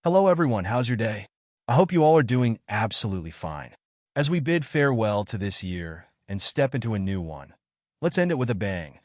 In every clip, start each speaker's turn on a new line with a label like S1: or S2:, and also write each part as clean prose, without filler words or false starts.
S1: Hello everyone, how's your day? I hope you all are doing absolutely fine. As we bid farewell to this year and step into a new one, let's end it with a bang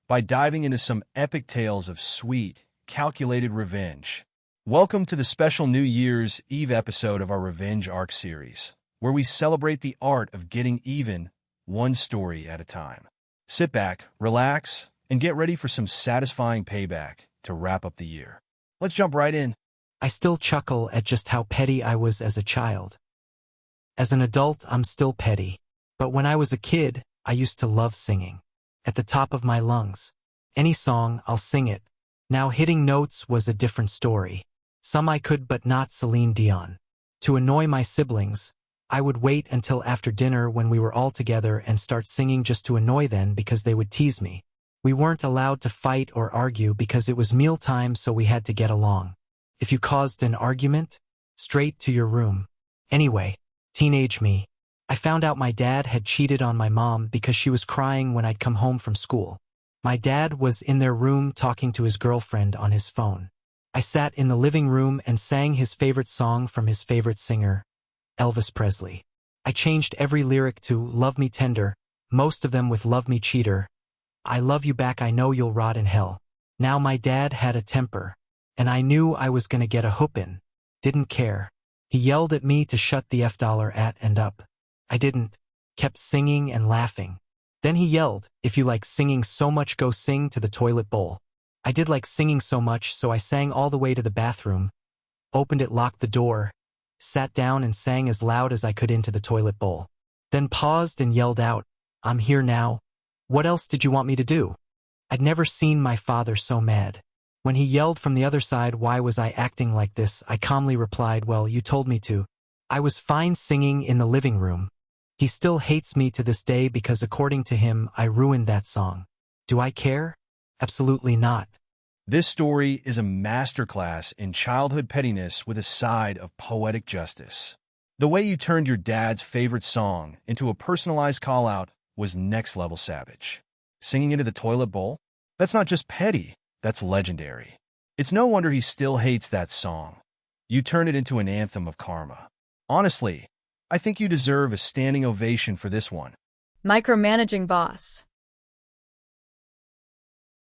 S1: by diving into some epic tales of sweet, calculated revenge. Welcome to the special New Year's Eve episode of our Revenge Arc series, where we celebrate the art of getting even, one story at a time. Sit back, relax, and get ready for some satisfying payback to wrap up the year. Let's jump right in.
S2: I still chuckle at just how petty I was as a child. As an adult, I'm still petty. But when I was a kid, I used to love singing. At the top of my lungs. Any song, I'll sing it. Now hitting notes was a different story. Some I could but not Celine Dion. To annoy my siblings, I would wait until after dinner when we were all together and start singing just to annoy them because they would tease me. We weren't allowed to fight or argue because it was mealtime, so we had to get along. If you caused an argument, straight to your room. Anyway, teenage me. I found out my dad had cheated on my mom because she was crying when I'd come home from school. My dad was in their room talking to his girlfriend on his phone. I sat in the living room and sang his favorite song from his favorite singer, Elvis Presley. I changed every lyric to Love Me Tender, most of them with Love Me Cheater. I love you back, I know you'll rot in hell. Now my dad had a temper. And I knew I was gonna get a whoopin'. Didn't care. He yelled at me to shut the $F at and up. I didn't. Kept singing and laughing. Then he yelled, if you like singing so much, go sing to the toilet bowl. I did like singing so much, so I sang all the way to the bathroom, opened it, locked the door, sat down and sang as loud as I could into the toilet bowl. Then paused and yelled out, I'm here now. What else did you want me to do? I'd never seen my father so mad. When he yelled from the other side, why was I acting like this? I calmly replied, well, you told me to. I was fine singing in the living room. He still hates me to this day because according to him, I ruined that song. Do I care? Absolutely not.
S1: This story is a masterclass in childhood pettiness with a side of poetic justice. The way you turned your dad's favorite song into a personalized call-out was next-level savage. Singing into the toilet bowl? That's not just petty. That's legendary. It's no wonder he still hates that song. You turn it into an anthem of karma. Honestly, I think you deserve a standing ovation for this one.
S3: Micromanaging boss.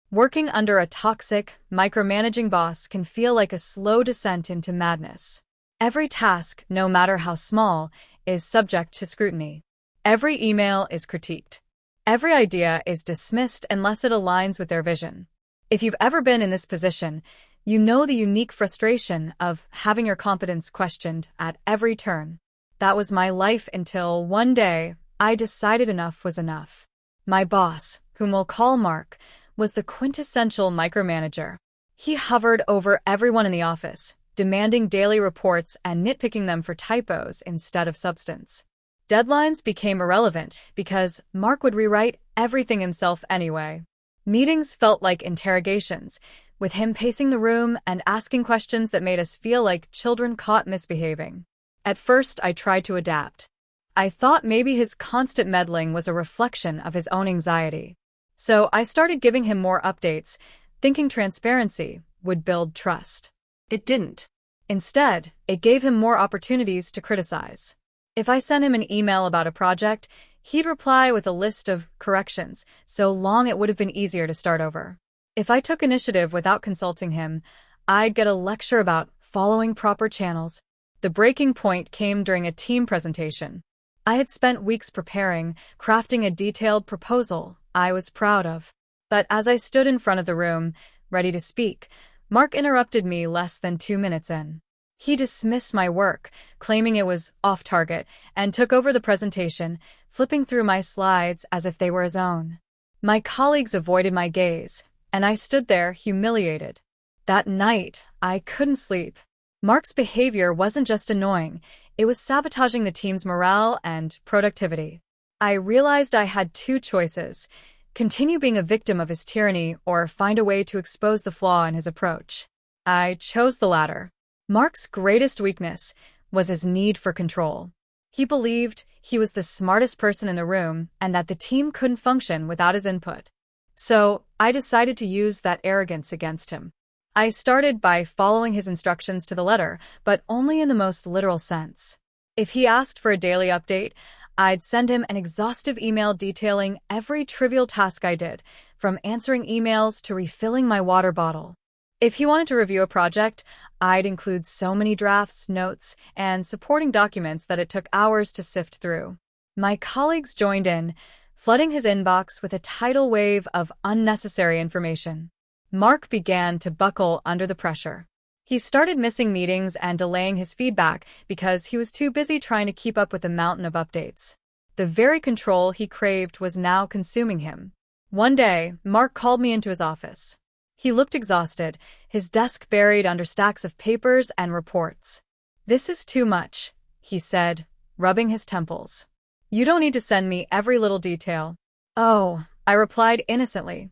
S3: Working under a toxic, micromanaging boss can feel like a slow descent into madness. Every task, no matter how small, is subject to scrutiny. Every email is critiqued. Every idea is dismissed unless it aligns with their vision. If you've ever been in this position, you know the unique frustration of having your competence questioned at every turn. That was my life until one day I decided enough was enough. My boss, whom we'll call Mark, was the quintessential micromanager. He hovered over everyone in the office, demanding daily reports and nitpicking them for typos instead of substance. Deadlines became irrelevant because Mark would rewrite everything himself anyway. Meetings felt like interrogations, with him pacing the room and asking questions that made us feel like children caught misbehaving. At first, I tried to adapt. I thought maybe his constant meddling was a reflection of his own anxiety. So I started giving him more updates, thinking transparency would build trust. It didn't. Instead, it gave him more opportunities to criticize. If I sent him an email about a project, he'd reply with a list of corrections, so long it would have been easier to start over. If I took initiative without consulting him, I'd get a lecture about following proper channels. The breaking point came during a team presentation. I had spent weeks preparing, crafting a detailed proposal I was proud of. But as I stood in front of the room, ready to speak, Mark interrupted me less than 2 minutes in. He dismissed my work, claiming it was off-target, and took over the presentation, flipping through my slides as if they were his own. My colleagues avoided my gaze, and I stood there humiliated. That night, I couldn't sleep. Mark's behavior wasn't just annoying, it was sabotaging the team's morale and productivity. I realized I had two choices: continue being a victim of his tyranny or find a way to expose the flaw in his approach. I chose the latter. Mark's greatest weakness was his need for control. He believed he was the smartest person in the room and that the team couldn't function without his input. So I decided to use that arrogance against him. I started by following his instructions to the letter, but only in the most literal sense. If he asked for a daily update, I'd send him an exhaustive email detailing every trivial task I did, from answering emails to refilling my water bottle. If he wanted to review a project, I'd include so many drafts, notes, and supporting documents that it took hours to sift through. My colleagues joined in, flooding his inbox with a tidal wave of unnecessary information. Mark began to buckle under the pressure. He started missing meetings and delaying his feedback because he was too busy trying to keep up with the mountain of updates. The very control he craved was now consuming him. One day, Mark called me into his office. He looked exhausted, his desk buried under stacks of papers and reports. "This is too much," he said, rubbing his temples. "You don't need to send me every little detail." "Oh," I replied innocently.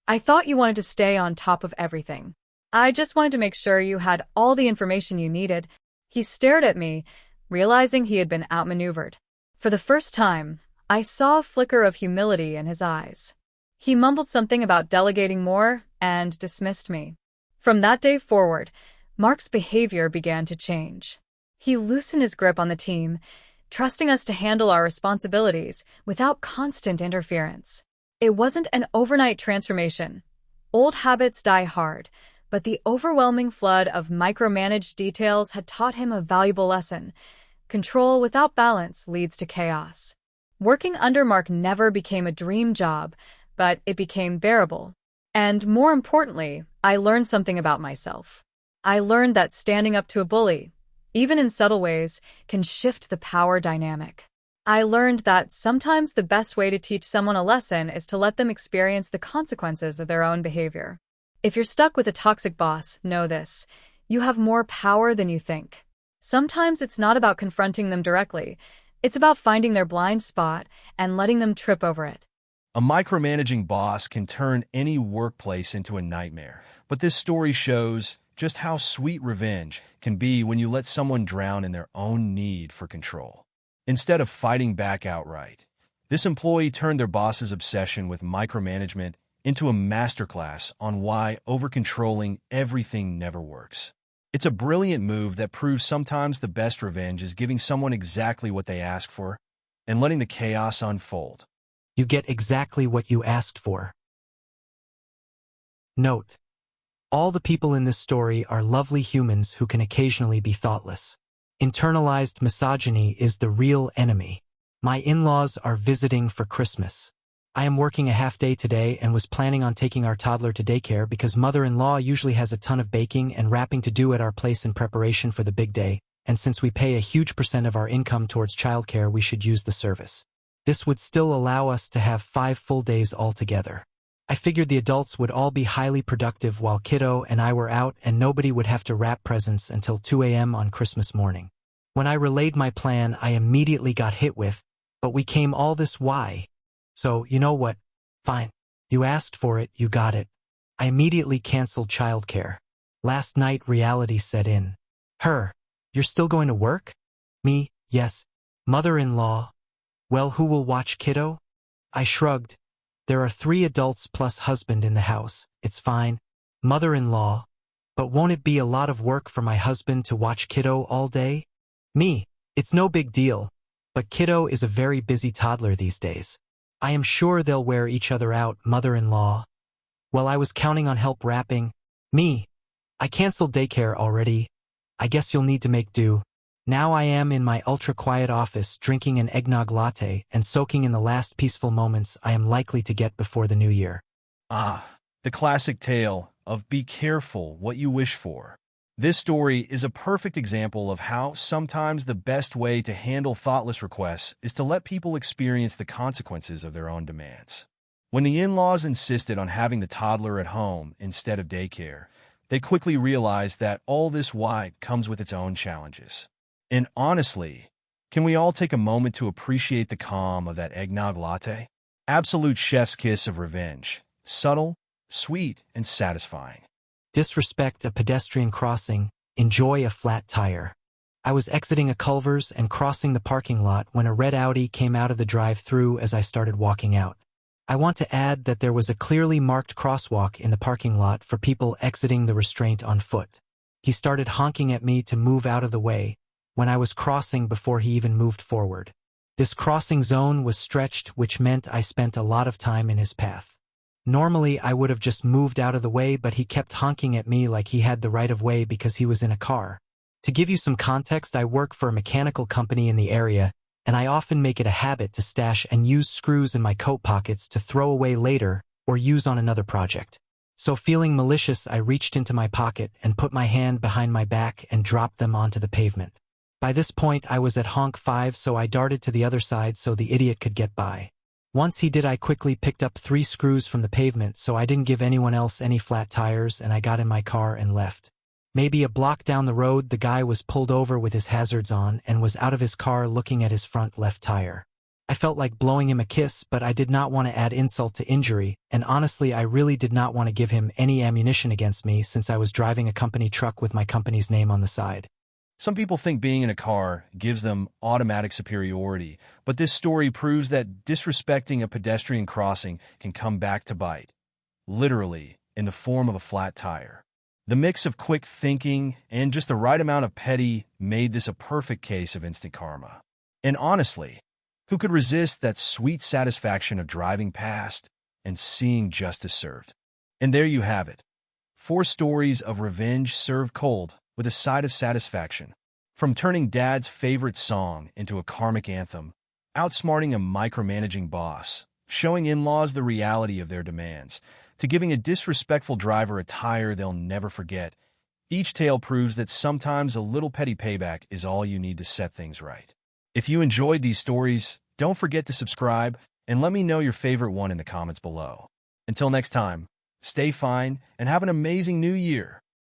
S3: "I thought you wanted to stay on top of everything. I just wanted to make sure you had all the information you needed." He stared at me, realizing he had been outmaneuvered. For the first time, I saw a flicker of humility in his eyes. He mumbled something about delegating more and dismissed me. From that day forward, Mark's behavior began to change. He loosened his grip on the team, trusting us to handle our responsibilities without constant interference. It wasn't an overnight transformation. Old habits die hard, but the overwhelming flood of micromanaged details had taught him a valuable lesson. Control without balance leads to chaos. Working under Mark never became a dream job, but it became bearable. And more importantly, I learned something about myself. I learned that standing up to a bully, even in subtle ways, can shift the power dynamic. I learned that sometimes the best way to teach someone a lesson is to let them experience the consequences of their own behavior. If you're stuck with a toxic boss, know this: you have more power than you think. Sometimes it's not about confronting them directly. It's about finding their blind spot and letting them trip over it.
S1: A micromanaging boss can turn any workplace into a nightmare, but this story shows just how sweet revenge can be when you let someone drown in their own need for control. Instead of fighting back outright, this employee turned their boss's obsession with micromanagement into a masterclass on why over-controlling everything never works. It's a brilliant move that proves sometimes the best revenge is giving someone exactly what they ask for and letting the chaos unfold.
S2: You get exactly what you asked for. Note: all the people in this story are lovely humans who can occasionally be thoughtless. Internalized misogyny is the real enemy. My in-laws are visiting for Christmas. I am working a half day today and was planning on taking our toddler to daycare because mother-in-law usually has a ton of baking and wrapping to do at our place in preparation for the big day, and since we pay a huge % of our income towards childcare, we should use the service. This would still allow us to have 5 full days altogether. I figured the adults would all be highly productive while kiddo and I were out, and nobody would have to wrap presents until 2 a.m. on Christmas morning. When I relayed my plan, I immediately got hit with, "But we came all this why?" So, you know what? Fine. You asked for it, you got it. I immediately canceled childcare. Last night, reality set in. Her: "You're still going to work?" Me: "Yes." Mother-in-law: "Well, who will watch kiddo?" I shrugged. "There are 3 adults plus husband in the house. It's fine." Mother-in-law: "But won't it be a lot of work for my husband to watch kiddo all day?" Me: "It's no big deal. But kiddo is a very busy toddler these days. I am sure they'll wear each other out." Mother-in-law: "Well, I was counting on help wrapping." Me: "I canceled daycare already. I guess you'll need to make do." Now I am in my ultra-quiet office drinking an eggnog latte and soaking in the last peaceful moments I am likely to get before the new year.
S1: The classic tale of be careful what you wish for. This story is a perfect example of how sometimes the best way to handle thoughtless requests is to let people experience the consequences of their own demands. When the in-laws insisted on having the toddler at home instead of daycare, they quickly realized that all this why comes with its own challenges. And honestly, can we all take a moment to appreciate the calm of that eggnog latte? Absolute chef's kiss of revenge. Subtle, sweet, and satisfying.
S2: Disrespect a pedestrian crossing, enjoy a flat tire. I was exiting a Culver's and crossing the parking lot when a red Audi came out of the drive-thru as I started walking out. I want to add that there was a clearly marked crosswalk in the parking lot for people exiting the restraint on foot. He started honking at me to move out of the way when I was crossing before he even moved forward. This crossing zone was stretched, which meant I spent a lot of time in his path. Normally, I would have just moved out of the way, but he kept honking at me like he had the right of way because he was in a car. To give you some context, I work for a mechanical company in the area, and I often make it a habit to stash and use screws in my coat pockets to throw away later or use on another project. So feeling malicious, I reached into my pocket and put my hand behind my back and dropped them onto the pavement. By this point, I was at honk 5, so I darted to the other side so the idiot could get by. Once he did, I quickly picked up 3 screws from the pavement so I didn't give anyone else any flat tires, and I got in my car and left. Maybe a block down the road, the guy was pulled over with his hazards on and was out of his car looking at his front left tire. I felt like blowing him a kiss, but I did not want to add insult to injury, and honestly, I really did not want to give him any ammunition against me since I was driving a company truck with my company's name on the side.
S1: Some people think being in a car gives them automatic superiority, but this story proves that disrespecting a pedestrian crossing can come back to bite, literally, in the form of a flat tire. The mix of quick thinking and just the right amount of petty made this a perfect case of instant karma. And honestly, who could resist that sweet satisfaction of driving past and seeing justice served? And there you have it. 4 stories of revenge served cold with a side of satisfaction. From turning dad's favorite song into a karmic anthem, outsmarting a micromanaging boss, showing in-laws the reality of their demands, to giving a disrespectful driver a tire they'll never forget, each tale proves that sometimes a little petty payback is all you need to set things right. If you enjoyed these stories, don't forget to subscribe and let me know your favorite one in the comments below. Until next time, stay fine and have an amazing new year.